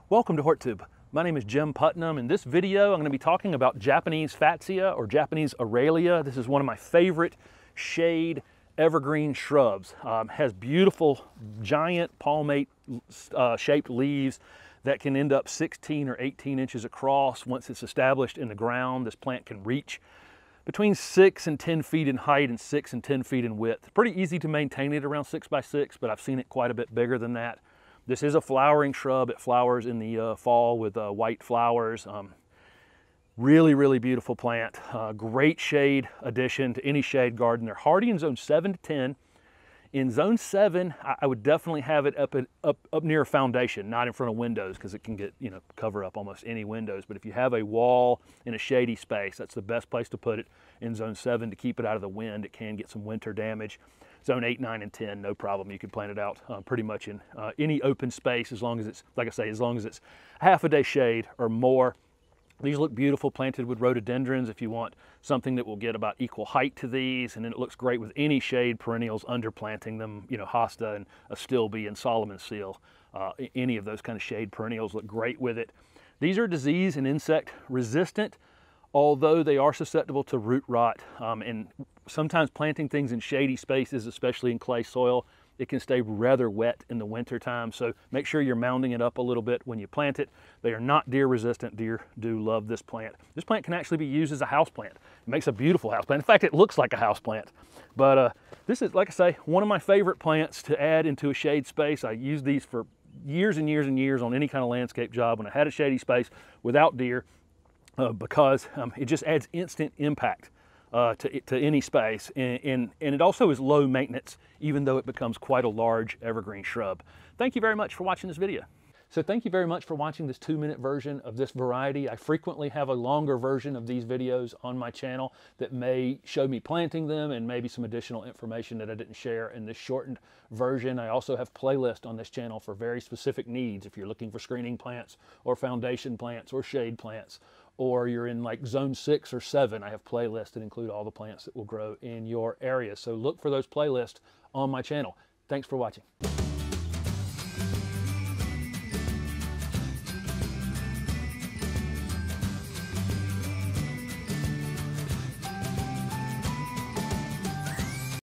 Welcome to HortTube. My name is Jim Putnam. In this video, I'm going to be talking about Japanese Fatsia or Japanese Aralia. This is one of my favorite shade evergreen shrubs. Has beautiful giant palmate shaped leaves that can end up 16 or 18 inches across. Once it's established in the ground, this plant can reach between 6 and 10 feet in height and 6 and 10 feet in width. Pretty easy to maintain it around 6 by 6, but I've seen it quite a bit bigger than that. This is a flowering shrub. It flowers in the fall with white flowers. Really beautiful plant. Great shade addition to any shade garden. They're hardy in zone 7 to 10. In zone 7, I would definitely have it up near a foundation, not in front of windows, because it can get, cover up almost any windows. But if you have a wall in a shady space, that's the best place to put it in zone 7 to keep it out of the wind. It can get some winter damage. Zone 8, 9, and 10, no problem. You can plant it out pretty much in any open space, as long as it's, like I say, as long as it's half a day shade or more. These look beautiful planted with rhododendrons if you want something that will get about equal height to these, and then it looks great with any shade perennials underplanting them, hosta and astilbe and Solomon seal. Any of those kind of shade perennials look great with it. These are disease and insect resistant, although they are susceptible to root rot, and sometimes planting things in shady spaces, especially in clay soil, it can stay rather wet in the winter time. So make sure you're mounding it up a little bit when you plant it. They are not deer resistant. Deer do love this plant. This plant can actually be used as a house plant. It makes a beautiful house plant. In fact, it looks like a house plant. But this is, like I say, one of my favorite plants to add into a shade space. I used these for years and years and years on any kind of landscape job when I had a shady space without deer, because it just adds instant impact to any space, and it also is low maintenance, even though it becomes quite a large evergreen shrub. Thank you very much for watching this video. So thank you very much for watching this 2-minute version of this variety. I frequently have a longer version of these videos on my channel that may show me planting them and maybe some additional information that I didn't share in this shortened version. I also have playlists on this channel for very specific needs. If you're looking for screening plants or foundation plants or shade plants, or you're in like zone 6 or 7, I have playlists that include all the plants that will grow in your area. So look for those playlists on my channel. Thanks for watching.